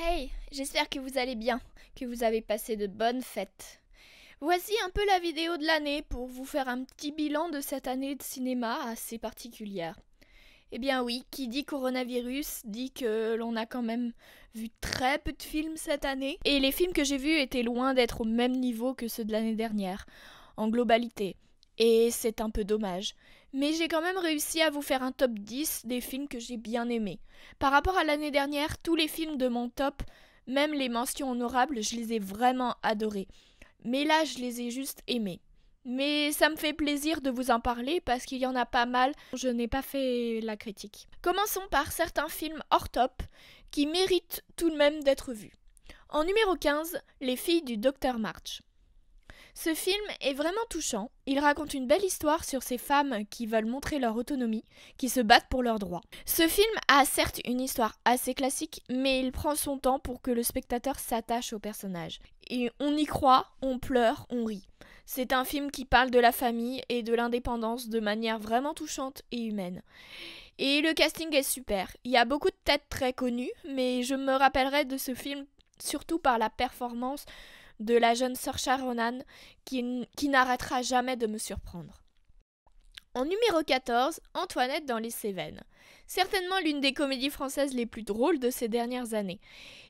Hey, j'espère que vous allez bien, que vous avez passé de bonnes fêtes. Voici un peu la vidéo de l'année pour vous faire un petit bilan de cette année de cinéma assez particulière. Eh bien oui, qui dit coronavirus dit que l'on a quand même vu très peu de films cette année, et les films que j'ai vus étaient loin d'être au même niveau que ceux de l'année dernière, en globalité. Et c'est un peu dommage. Mais j'ai quand même réussi à vous faire un top 10 des films que j'ai bien aimés. Par rapport à l'année dernière, tous les films de mon top, même les mentions honorables, je les ai vraiment adorés. Mais là, je les ai juste aimés. Mais ça me fait plaisir de vous en parler parce qu'il y en a pas mal. Je n'ai pas fait la critique. Commençons par certains films hors top qui méritent tout de même d'être vus. En numéro 15, Les filles du Docteur March. Ce film est vraiment touchant. Il raconte une belle histoire sur ces femmes qui veulent montrer leur autonomie, qui se battent pour leurs droits. Ce film a certes une histoire assez classique, mais il prend son temps pour que le spectateur s'attache au personnage. Et on y croit, on pleure, on rit. C'est un film qui parle de la famille et de l'indépendance de manière vraiment touchante et humaine. Et le casting est super. Il y a beaucoup de têtes très connues, mais je me rappellerai de ce film surtout par la performance de la jeune Saoirse Ronan qui n'arrêtera jamais de me surprendre. En numéro 14, Antoinette dans les Cévennes. Certainement l'une des comédies françaises les plus drôles de ces dernières années.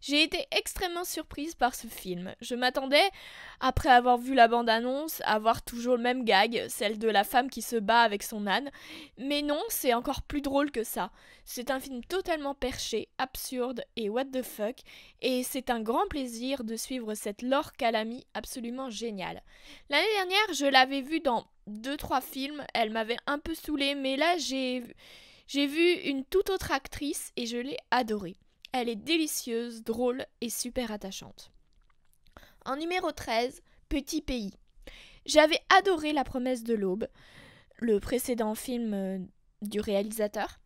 J'ai été extrêmement surprise par ce film. Je m'attendais, après avoir vu la bande-annonce, à voir toujours le même gag, celle de la femme qui se bat avec son âne. Mais non, c'est encore plus drôle que ça. C'est un film totalement perché, absurde et what the fuck, et c'est un grand plaisir de suivre cette Laure Calamy absolument géniale. L'année dernière, je l'avais vue dans 2-3 films, elle m'avait un peu saoulée, mais là j'ai vu une toute autre actrice et je l'ai adorée. Elle est délicieuse, drôle et super attachante. En numéro 13, Petit pays. J'avais adoré La promesse de l'aube, le précédent film du réalisateur,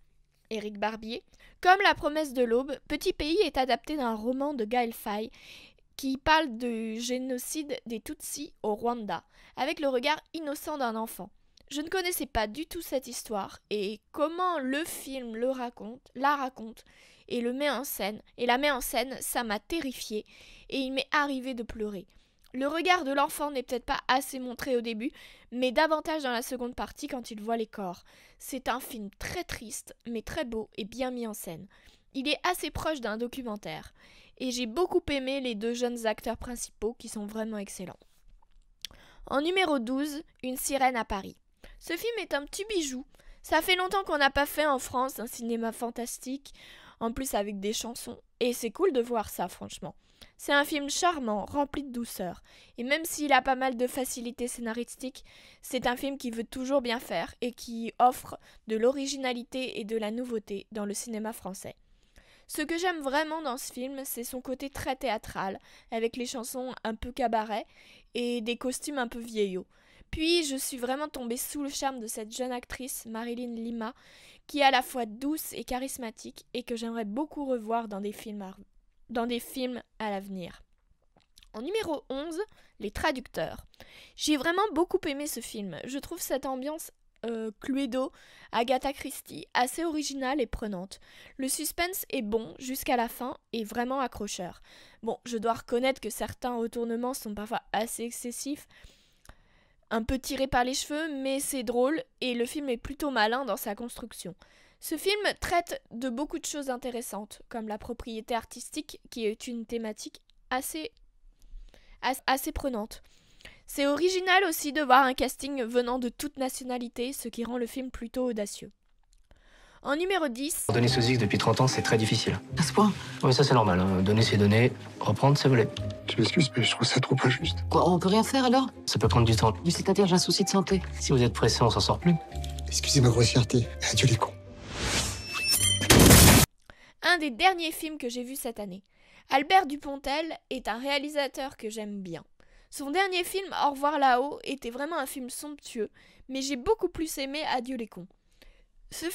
Éric Barbier. Comme La promesse de l'aube, Petit pays est adapté d'un roman de Gaël Faye qui parle du génocide des Tutsis au Rwanda, avec le regard innocent d'un enfant. Je ne connaissais pas du tout cette histoire, et comment le film la raconte, et la met en scène, ça m'a terrifiée, et il m'est arrivé de pleurer. Le regard de l'enfant n'est peut-être pas assez montré au début, mais davantage dans la seconde partie quand il voit les corps. C'est un film très triste, mais très beau et bien mis en scène. Il est assez proche d'un documentaire. Et j'ai beaucoup aimé les deux jeunes acteurs principaux qui sont vraiment excellents. En numéro 12, Une sirène à Paris. Ce film est un petit bijou. Ça fait longtemps qu'on n'a pas fait en France un cinéma fantastique, en plus avec des chansons, et c'est cool de voir ça franchement. C'est un film charmant, rempli de douceur, et même s'il a pas mal de facilité scénaristique, c'est un film qui veut toujours bien faire et qui offre de l'originalité et de la nouveauté dans le cinéma français. Ce que j'aime vraiment dans ce film, c'est son côté très théâtral, avec les chansons un peu cabaret et des costumes un peu vieillots. Puis je suis vraiment tombée sous le charme de cette jeune actrice, Marilyn Lima, qui est à la fois douce et charismatique et que j'aimerais beaucoup revoir dans des films à l'avenir. En numéro 11, Les Traducteurs. J'ai vraiment beaucoup aimé ce film. Je trouve cette ambiance Cluedo, Agatha Christie, assez originale et prenante. Le suspense est bon jusqu'à la fin et vraiment accrocheur. Bon, je dois reconnaître que certains retournements sont parfois assez excessifs, un peu tirés par les cheveux, mais c'est drôle et le film est plutôt malin dans sa construction. Ce film traite de beaucoup de choses intéressantes, comme la propriété artistique, qui est une thématique assez prenante. C'est original aussi de voir un casting venant de toute nationalité, ce qui rend le film plutôt audacieux. En numéro 10... Donner sous X depuis 30 ans, c'est très difficile. À ce point? Oui, ça c'est normal. Hein. Donner c'est donner, reprendre c'est voler. Je m'excuse, mais je trouve ça trop injuste. Quoi, on peut rien faire alors? Ça peut prendre du temps. Mais c'est-à-dire, j'ai un souci de santé. Si vous êtes pressé, on s'en sort plus. Excusez ma grossièreté. Adieu les cons. Un des derniers films que j'ai vu cette année. Albert Dupontel est un réalisateur que j'aime bien. Son dernier film, Au revoir là-haut, était vraiment un film somptueux, mais j'ai beaucoup plus aimé Adieu les cons. Ce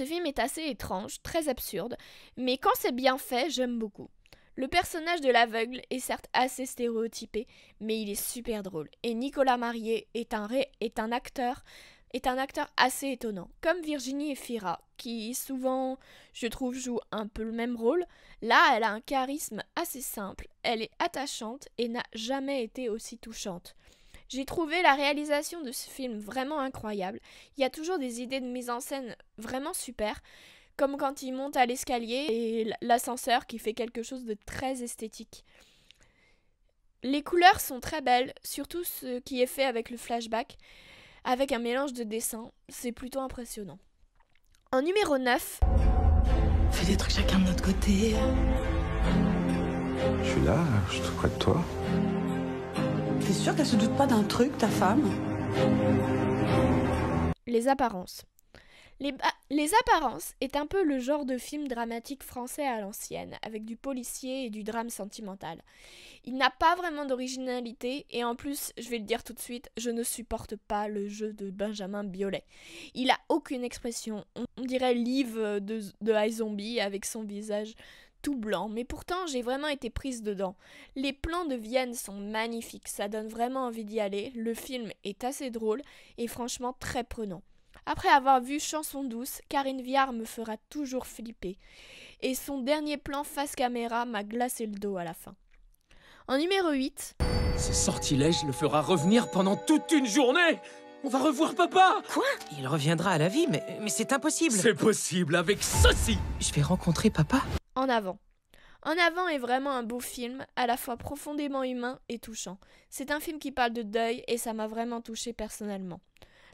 film est assez étrange, très absurde, mais quand c'est bien fait, j'aime beaucoup. Le personnage de l'aveugle est certes assez stéréotypé, mais il est super drôle. Et Nicolas Marié est un acteur est un acteur assez étonnant, comme Virginie Efira, qui souvent, je trouve, joue un peu le même rôle. Là, elle a un charisme assez simple, elle est attachante et n'a jamais été aussi touchante. J'ai trouvé la réalisation de ce film vraiment incroyable. Il y a toujours des idées de mise en scène vraiment super, comme quand il monte à l'escalier et l'ascenseur qui fait quelque chose de très esthétique. Les couleurs sont très belles, surtout ce qui est fait avec le flashback, avec un mélange de dessins, c'est plutôt impressionnant. En numéro 9... On fait des trucs chacun de notre côté. Je suis là, je suis tout près de toi. T'es sûr qu'elle se doute pas d'un truc, ta femme? Les apparences. Les apparences est un peu le genre de film dramatique français à l'ancienne, avec du policier et du drame sentimental. Il n'a pas vraiment d'originalité, et en plus, je vais le dire tout de suite, je ne supporte pas le jeu de Benjamin Biolay. Il a aucune expression, on dirait Liv de iZombie avec son visage tout blanc, mais pourtant j'ai vraiment été prise dedans. Les plans de Vienne sont magnifiques, ça donne vraiment envie d'y aller, le film est assez drôle et franchement très prenant. Après avoir vu Chanson douce, Karine Viard me fera toujours flipper. Et son dernier plan face caméra m'a glacé le dos à la fin. En numéro 8... Ce sortilège le fera revenir pendant toute une journée. On va revoir papa. Quoi? Il reviendra à la vie, mais c'est impossible. C'est possible avec ceci. Je vais rencontrer papa. En avant. En avant est vraiment un beau film, à la fois profondément humain et touchant. C'est un film qui parle de deuil et ça m'a vraiment touchée personnellement.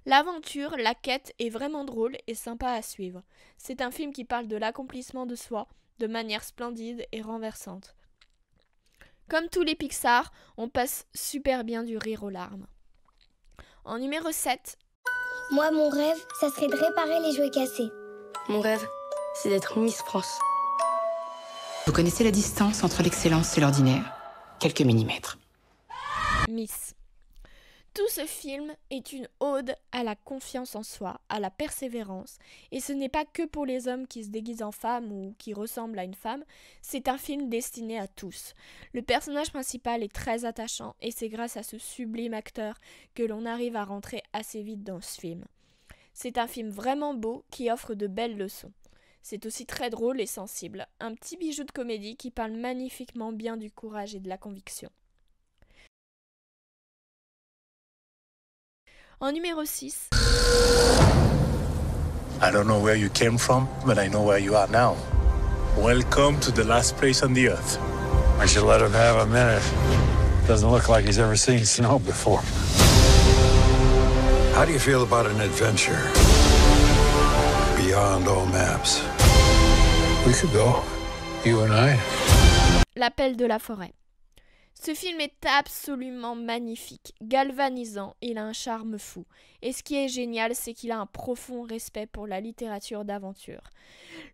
L'aventure, la quête est vraiment drôle et sympa à suivre. C'est un film qui parle de l'accomplissement de soi de manière splendide et renversante. Comme tous les Pixar, on passe super bien du rire aux larmes. En numéro 7... Moi, mon rêve, ça serait de réparer les jouets cassés. Mon rêve, c'est d'être Miss France. Vous connaissez la distance entre l'excellence et l'ordinaire? Quelques millimètres. Miss. Tout ce film est une ode à la confiance en soi, à la persévérance, et ce n'est pas que pour les hommes qui se déguisent en femmes ou qui ressemblent à une femme, c'est un film destiné à tous. Le personnage principal est très attachant et c'est grâce à ce sublime acteur que l'on arrive à rentrer assez vite dans ce film. C'est un film vraiment beau qui offre de belles leçons. C'est aussi très drôle et sensible, un petit bijou de comédie qui parle magnifiquement bien du courage et de la conviction. En numéro 6... I don't know where you came from, but I know where you are now. Welcome to the last place on the earth. I should let him have a minute. Doesn't look like he's ever seen snow before. How do you feel about an adventure beyond all maps? We could go, you and I. L'appel de la forêt. Ce film est absolument magnifique, galvanisant, il a un charme fou. Et ce qui est génial, c'est qu'il a un profond respect pour la littérature d'aventure.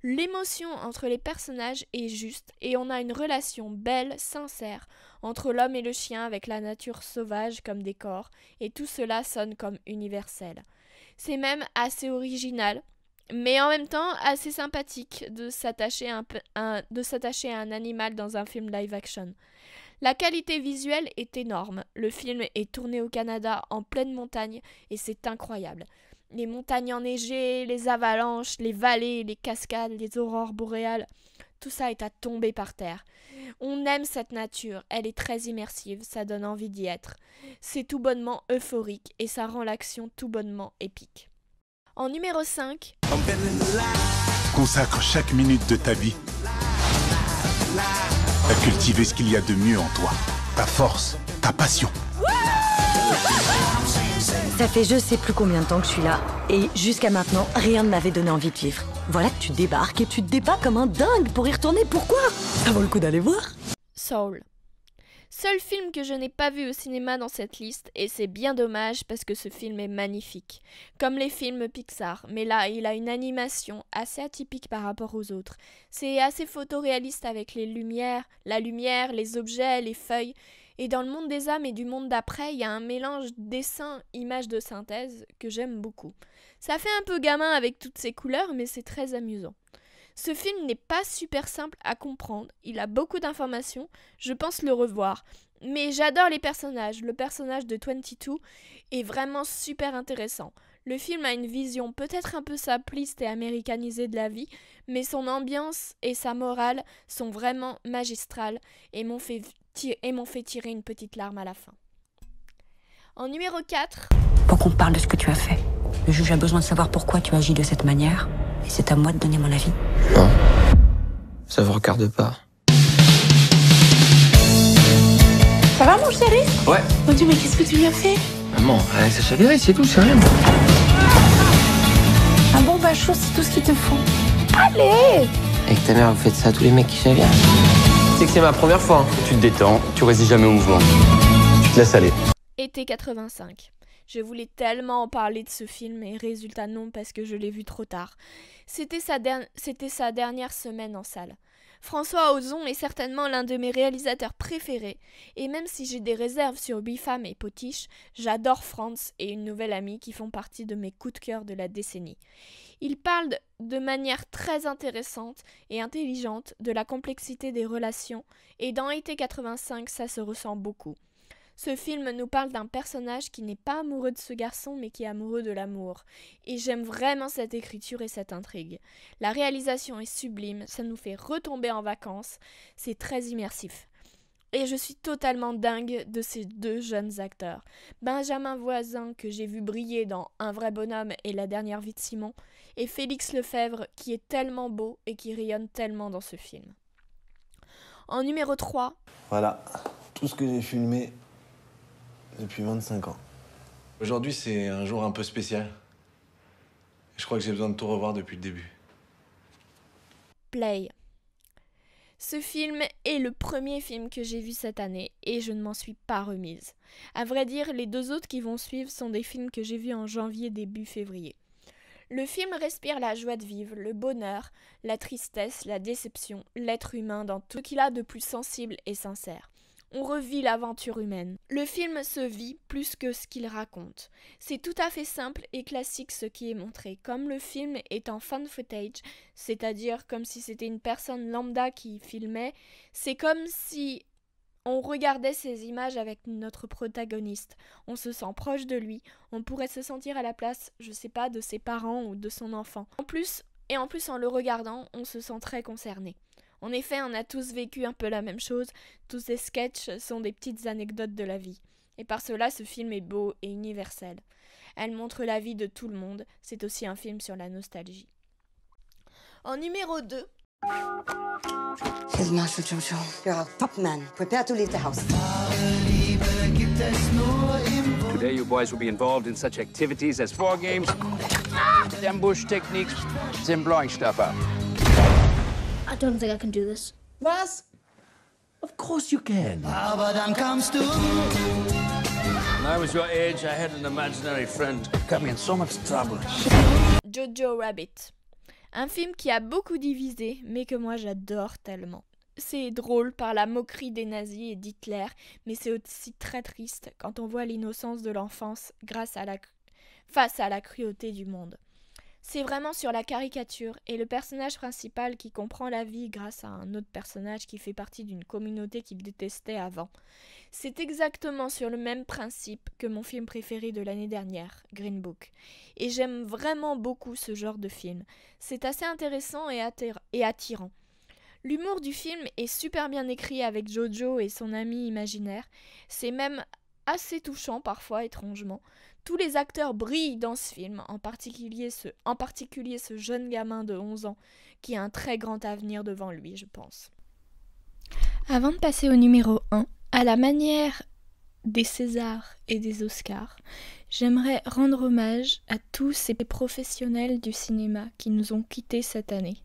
L'émotion entre les personnages est juste et on a une relation belle, sincère, entre l'homme et le chien avec la nature sauvage comme décor, et tout cela sonne comme universel. C'est même assez original, mais en même temps assez sympathique de s'attacher à un animal dans un film live action. La qualité visuelle est énorme. Le film est tourné au Canada en pleine montagne et c'est incroyable. Les montagnes enneigées, les avalanches, les vallées, les cascades, les aurores boréales, tout ça est à tomber par terre. On aime cette nature, elle est très immersive, ça donne envie d'y être. C'est tout bonnement euphorique et ça rend l'action tout bonnement épique. En numéro 5... Consacre chaque minute de ta vie à cultiver ce qu'il y a de mieux en toi. Ta force, ta passion. Ça fait je sais plus combien de temps que je suis là, et jusqu'à maintenant, rien ne m'avait donné envie de vivre. Voilà que tu débarques et tu te débats comme un dingue pour y retourner, pourquoi? Ça vaut le coup d'aller voir. Soul. Seul film que je n'ai pas vu au cinéma dans cette liste, et c'est bien dommage parce que ce film est magnifique. Comme les films Pixar, mais là il a une animation assez atypique par rapport aux autres. C'est assez photoréaliste avec les lumières, la lumière, les objets, les feuilles. Et dans le monde des âmes et du monde d'après, il y a un mélange dessin, images de synthèse que j'aime beaucoup. Ça fait un peu gamin avec toutes ces couleurs, mais c'est très amusant. Ce film n'est pas super simple à comprendre, il a beaucoup d'informations, je pense le revoir. Mais j'adore les personnages, le personnage de 22 est vraiment super intéressant. Le film a une vision peut-être un peu simpliste et américanisée de la vie, mais son ambiance et sa morale sont vraiment magistrales et m'ont fait tirer une petite larme à la fin. En numéro 4... Pour qu'on parle de ce que tu as fait. Le juge a besoin de savoir pourquoi tu agis de cette manière, et c'est à moi de donner mon avis. Non, ça vous regarde pas. Ça va, mon chéri? Ouais. Mon Dieu, mais qu'est-ce que tu lui as fait? Maman, ça chavirait, c'est tout, c'est rien. Un bon bain chaud, c'est tout ce qu'il te faut. Allez! Avec ta mère, vous faites ça à tous les mecs qui chavirent. C'est que c'est ma première fois. Hein. Tu te détends, tu résistes jamais au mouvement. Tu te laisses aller. Été 85. Je voulais tellement en parler de ce film et résultat non parce que je l'ai vu trop tard. C'était sa dernière semaine en salle. François Ozon est certainement l'un de mes réalisateurs préférés et même si j'ai des réserves sur Bifam et Potiche, j'adore Franz et Une nouvelle amie qui font partie de mes coups de cœur de la décennie. Il parle de manière très intéressante et intelligente de la complexité des relations et dans Été 85 ça se ressent beaucoup. Ce film nous parle d'un personnage qui n'est pas amoureux de ce garçon mais qui est amoureux de l'amour. Et j'aime vraiment cette écriture et cette intrigue. La réalisation est sublime, ça nous fait retomber en vacances, c'est très immersif. Et je suis totalement dingue de ces deux jeunes acteurs. Benjamin Voisin que j'ai vu briller dans Un vrai bonhomme et La dernière vie de Simon, et Félix Lefebvre qui est tellement beau et qui rayonne tellement dans ce film. En numéro 3... Voilà, tout ce que j'ai filmé depuis 25 ans. Aujourd'hui, c'est un jour un peu spécial. Je crois que j'ai besoin de tout revoir depuis le début. Play. Ce film est le premier film que j'ai vu cette année et je ne m'en suis pas remise. À vrai dire, les deux autres qui vont suivre sont des films que j'ai vus en janvier début février. Le film respire la joie de vivre, le bonheur, la tristesse, la déception, l'être humain dans tout ce qu'il a de plus sensible et sincère. On revit l'aventure humaine. Le film se vit plus que ce qu'il raconte. C'est tout à fait simple et classique ce qui est montré. Comme le film est en fan footage, c'est-à-dire comme si c'était une personne lambda qui filmait, c'est comme si on regardait ces images avec notre protagoniste. On se sent proche de lui, on pourrait se sentir à la place, je sais pas, de ses parents ou de son enfant. En plus, en le regardant, on se sent très concerné. En effet, on a tous vécu un peu la même chose, tous ces sketchs sont des petites anecdotes de la vie. Et par cela, ce film est beau et universel. Elle montre la vie de tout le monde, c'est aussi un film sur la nostalgie. En numéro 2... Here's Master Jojo. You're a top man. Prepare to leave the house. Today you boys will be involved in such activities as war games, ambush techniques, and blowing stuff up. I don't think I can do this. Was? Of course you can. When I was your age, I had an imaginary friend. Got me in so much trouble. Jojo Rabbit. Un film qui a beaucoup divisé, mais que moi j'adore tellement. C'est drôle par la moquerie des nazis et d'Hitler, mais c'est aussi très triste quand on voit l'innocence de l'enfance face à la cruauté du monde. C'est vraiment sur la caricature et le personnage principal qui comprend la vie grâce à un autre personnage qui fait partie d'une communauté qu'il détestait avant. C'est exactement sur le même principe que mon film préféré de l'année dernière, Green Book. Et j'aime vraiment beaucoup ce genre de film. C'est assez intéressant et attirant. L'humour du film est super bien écrit avec Jojo et son ami imaginaire. C'est même assez touchant parfois, étrangement. Tous les acteurs brillent dans ce film, en particulier ce jeune gamin de 11 ans qui a un très grand avenir devant lui, je pense. Avant de passer au numéro 1, à la manière des Césars et des Oscars, j'aimerais rendre hommage à tous ces professionnels du cinéma qui nous ont quittés cette année.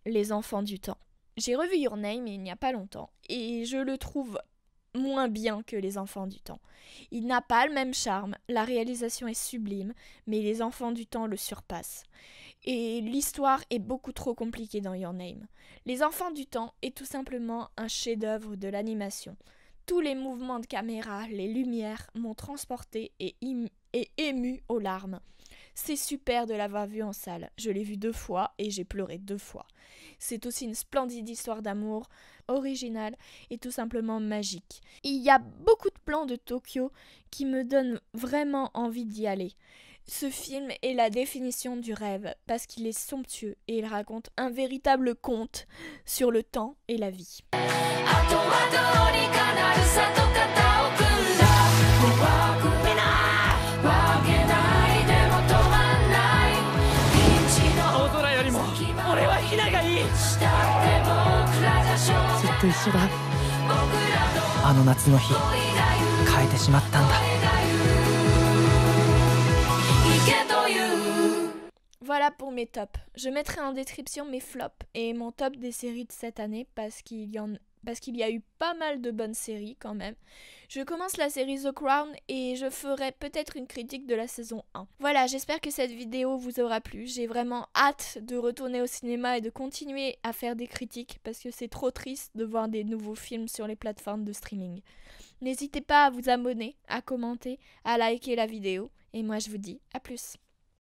Les enfants du temps. J'ai revu Your Name il n'y a pas longtemps et je le trouve moins bien que Les enfants du temps. Il n'a pas le même charme, la réalisation est sublime, mais Les enfants du temps le surpassent. Et l'histoire est beaucoup trop compliquée dans Your Name. Les enfants du temps est tout simplement un chef-d'œuvre de l'animation. Tous les mouvements de caméra, les lumières m'ont transporté et ému aux larmes. C'est super de l'avoir vu en salle. Je l'ai vu 2 fois et j'ai pleuré 2 fois. C'est aussi une splendide histoire d'amour, originale et tout simplement magique. Il y a beaucoup de plans de Tokyo qui me donnent vraiment envie d'y aller. Ce film est la définition du rêve parce qu'il est somptueux et il raconte un véritable conte sur le temps et la vie. Voilà pour mes tops. Je mettrai en description mes flops et mon top des séries de cette année parce qu'il y a eu pas mal de bonnes séries quand même. Je commence la série The Crown et je ferai peut-être une critique de la saison 1. Voilà, j'espère que cette vidéo vous aura plu. J'ai vraiment hâte de retourner au cinéma et de continuer à faire des critiques parce que c'est trop triste de voir des nouveaux films sur les plateformes de streaming. N'hésitez pas à vous abonner, à commenter, à liker la vidéo et moi je vous dis à plus.